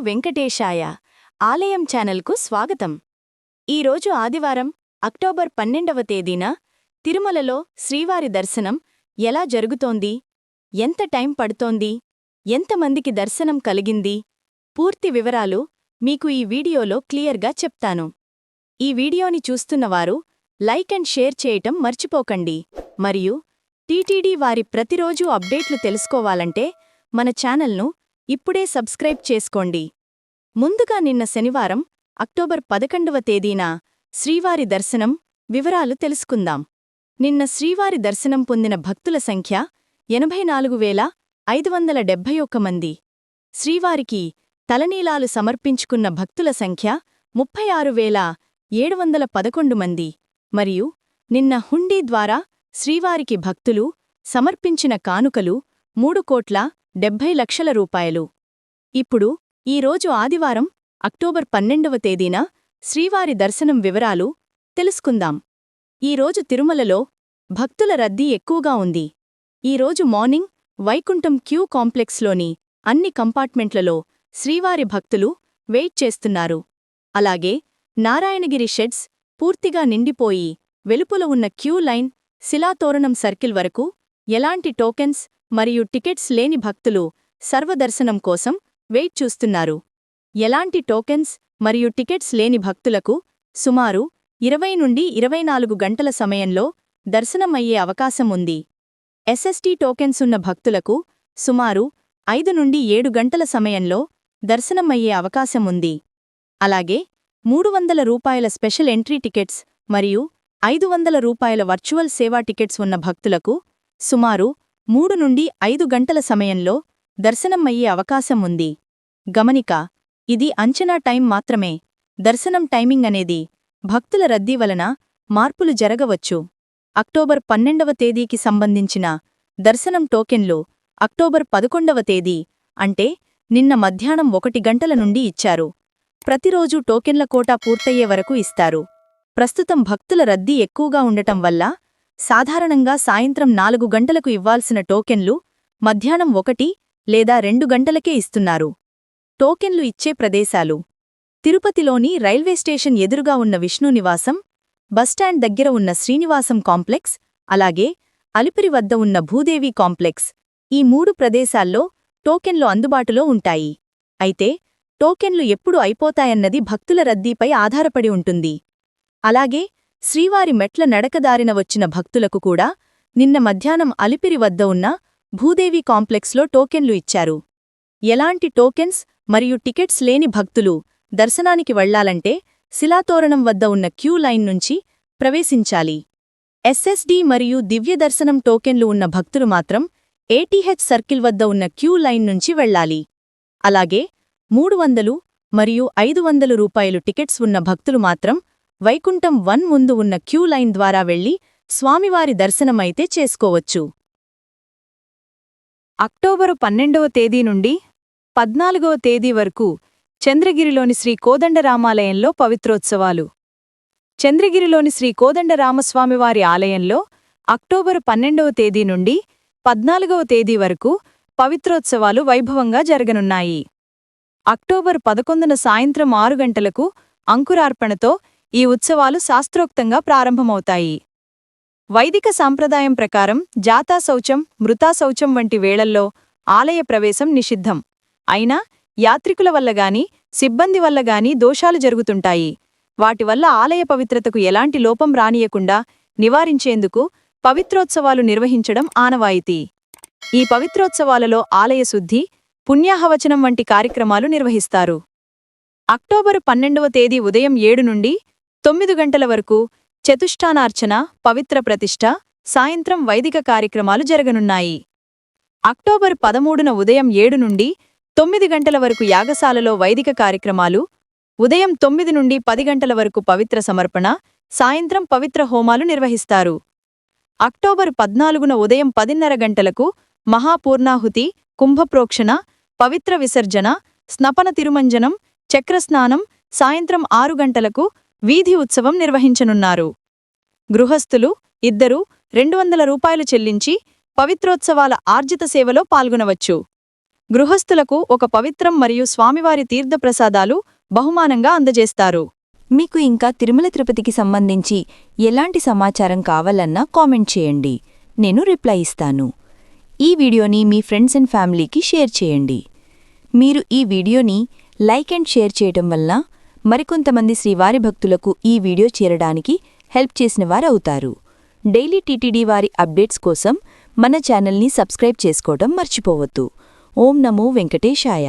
వెంకటేశాయ ఆలయం ఛానల్కు స్వాగతం. ఈరోజు ఆదివారం అక్టోబర్ 12వ తేదీన తిరుమలలో శ్రీవారి దర్శనం ఎలా జరుగుతోంది, ఎంత టైం పడుతోంది, ఎంతమందికి దర్శనం కలిగింది, పూర్తి వివరాలు మీకు ఈ వీడియోలో క్లియర్గా చెప్తాను. ఈ వీడియోని చూస్తున్నవారు లైక్ అండ్ షేర్ చేయటం మర్చిపోకండి. మరియు టీటీడీ వారి ప్రతిరోజు అప్డేట్లు తెలుసుకోవాలంటే మన ఛానల్ను ఇప్పుడే సబ్స్క్రైబ్ చేసుకోండి. ముందుగా నిన్న శనివారం అక్టోబర్ 11వ తేదీన శ్రీవారి దర్శనం వివరాలు తెలుసుకుందాం. నిన్న శ్రీవారి దర్శనం పొందిన భక్తుల సంఖ్య 84,571 మంది. శ్రీవారికి తలనీలాలు సమర్పించుకున్న భక్తుల సంఖ్య 36,711 మంది. మరియు నిన్న హుండీ ద్వారా శ్రీవారికి భక్తులు సమర్పించిన కానుకలు 3,70,00,000 రూపాయలు. ఇప్పుడు ఈరోజు ఆదివారం అక్టోబర్ 12వ తేదీన శ్రీవారి దర్శనం వివరాలు తెలుసుకుందాం. ఈరోజు తిరుమలలో భక్తుల రద్దీ ఎక్కువగా ఉంది. ఈరోజు మార్నింగ్ వైకుంఠం క్యూ కాంప్లెక్స్లోని అన్ని కంపార్ట్మెంట్లలో శ్రీవారి భక్తులు వెయిట్ చేస్తున్నారు. అలాగే నారాయణగిరి షెడ్స్ పూర్తిగా నిండిపోయి వెలుపల ఉన్న క్యూ లైన్ శిలాతోరణం సర్కిల్ వరకు ఎలాంటి టోకెన్స్ మరియు టికెట్స్ లేని భక్తులు సర్వదర్శనం కోసం వెయిట్ చూస్తున్నారు. ఎలాంటి టోకెన్స్ మరియు టికెట్స్ లేని భక్తులకు సుమారు 20 నుండి 24 గంటల సమయంలో దర్శనం అయ్యే అవకాశం ఉంది. ఎస్ఎస్టీ టోకెన్స్ ఉన్న భక్తులకు సుమారు 5 నుండి 7 గంటల సమయంలో దర్శనం అయ్యే అవకాశం ఉంది. అలాగే 300 రూపాయల స్పెషల్ ఎంట్రీ టికెట్స్ మరియు 500 రూపాయల వర్చువల్ సేవా టికెట్స్ ఉన్న భక్తులకు సుమారు 3 నుండి 5 గంటల సమయంలో దర్శనం అయ్యే అవకాశం ఉంది. గమనిక, ఇది అంచనా టైం మాత్రమే. దర్శనం టైమింగ్ అనేది భక్తుల రద్దీ వలన మార్పులు జరగవచ్చు. అక్టోబర్ 12వ తేదీకి సంబంధించిన దర్శనం టోకెన్లు అక్టోబర్ 11వ తేదీ అంటే నిన్న మధ్యాహ్నం 1 గంటల నుండి ఇచ్చారు. ప్రతిరోజూ టోకెన్ల కోటా పూర్తయ్యే వరకు ఇస్తారు. ప్రస్తుతం భక్తుల రద్దీ ఎక్కువగా ఉండటం వల్ల సాధారణంగా సాయంత్రం 4 గంటలకు ఇవ్వాల్సిన టోకెన్లు మధ్యాహ్నం 1 లేదా 2 గంటలకే ఇస్తున్నారు. టోకెన్లు ఇచ్చే ప్రదేశాలు: తిరుపతిలోని రైల్వే స్టేషన్ ఎదురుగా ఉన్న విష్ణు నివాసం, బస్టాండ్ దగ్గర ఉన్న శ్రీనివాసం కాంప్లెక్స్, అలాగే అలిపిరి వద్ద ఉన్న భూదేవి కాంప్లెక్స్. ఈ 3 ప్రదేశాల్లో టోకెన్లు అందుబాటులో ఉంటాయి. అయితే టోకెన్లు ఎప్పుడు అయిపోతాయన్నది భక్తుల రద్దీపై ఆధారపడి ఉంటుంది. అలాగే శ్రీవారి మెట్ల నడకదారిన వచ్చిన భక్తులకు కూడా నిన్న మధ్యాహ్నం అలిపిరి వద్ద ఉన్న భూదేవి కాంప్లెక్స్లో టోకెన్లు ఇచ్చారు. ఎలాంటి టోకెన్స్ మరియు టికెట్స్ లేని భక్తులు దర్శనానికి వెళ్లాలంటే శిలాతోరణం వద్ద ఉన్న క్యూ లైన్ నుంచి ప్రవేశించాలి. ఎస్ఎస్డీ మరియు దివ్య దర్శనం టోకెన్లు ఉన్న భక్తులు మాత్రం ఏటీహెచ్ సర్కిల్ వద్ద ఉన్న క్యూ లైన్ నుంచి వెళ్లాలి. అలాగే 300 మరియు 500 రూపాయలు టికెట్స్ ఉన్న భక్తులు మాత్రం వైకుంఠం 1 ముందు ఉన్న క్యూ లైన్ ద్వారా వెళ్లి స్వామివారి దర్శనమైతే చేసుకోవచ్చు. అక్టోబరు 12వ తేదీ నుండి 14వ తేదీ వరకు చంద్రగిరిలోని శ్రీ కోదండరామాలయంలో పవిత్రోత్సవాలు. చంద్రగిరిలోని శ్రీ కోదండరామస్వామివారి ఆలయంలో అక్టోబరు 12వ తేదీ నుండి 14వ తేదీ వరకు పవిత్రోత్సవాలు వైభవంగా జరగనున్నాయి. అక్టోబరు 11న సాయంత్రం 6 గంటలకు అంకురార్పణతో ఈ ఉత్సవాలు శాస్త్రోక్తంగా ప్రారంభమవుతాయి. వైదిక సాంప్రదాయం ప్రకారం జాతాశౌచం, మృతాశౌచం వంటి వేళల్లో ఆలయ ప్రవేశం నిషిద్ధం. అయినా యాత్రికుల వల్లగాని సిబ్బంది వల్లగాని దోషాలు జరుగుతుంటాయి. వాటివల్ల ఆలయ పవిత్రతకు ఎలాంటి లోపం రానియకుండా నివారించేందుకు పవిత్రోత్సవాలు నిర్వహించడం ఆనవాయితీ. ఈ పవిత్రోత్సవాలలో ఆలయ శుద్ధి, పుణ్యాహవచనం వంటి కార్యక్రమాలు నిర్వహిస్తారు. అక్టోబరు 12వ తేదీ ఉదయం 7 నుండి 9 గంటల వరకు చతుష్టానార్చన, పవిత్ర ప్రతిష్ఠ, సాయంత్రం వైదిక కార్యక్రమాలు జరగనున్నాయి. అక్టోబరు 13న ఉదయం 7 నుండి 9 గంటల వరకు యాగశాలలో వైదిక కార్యక్రమాలు, ఉదయం 9 నుండి 10 గంటల వరకు పవిత్ర సమర్పణ, సాయంత్రం పవిత్ర హోమాలు నిర్వహిస్తారు. అక్టోబరు 14న ఉదయం 10:30 గంటలకు మహాపూర్ణాహుతి, కుంభప్రోక్షణ, పవిత్ర విసర్జన, స్నపన తిరుమంజనం, చక్రస్నానం, సాయంత్రం 6 గంటలకు వీధి ఉత్సవం నిర్వహించనున్నారు. గృహస్థులు 200 రూపాయలు చెల్లించి పవిత్రోత్సవాల ఆర్జిత సేవలో పాల్గొనవచ్చు. గృహస్థులకు ఒక పవిత్రం మరియు స్వామివారి తీర్థప్రసాదాలు బహుమానంగా అందజేస్తారు. మీకు ఇంకా తిరుమల తిరుపతికి సంబంధించి ఎలాంటి సమాచారం కావాలన్నా కామెంట్ చేయండి, నేను రిప్లై ఇస్తాను. ఈ వీడియోని మీ ఫ్రెండ్స్ అండ్ ఫ్యామిలీకి షేర్ చేయండి. మీరు ఈ వీడియోని లైక్ అండ్ షేర్ చేయటం వల్ల మరికొంతమంది శ్రీవారి భక్తులకు ఈ వీడియో చేరడానికి హెల్ప్ చేసినవారవుతారు. డైలీ టీటీడీ వారి అప్డేట్స్ కోసం మన ఛానల్ని సబ్స్క్రైబ్ చేసుకోవడం మర్చిపోవద్దు. ఓం నమో వెంకటేశాయ.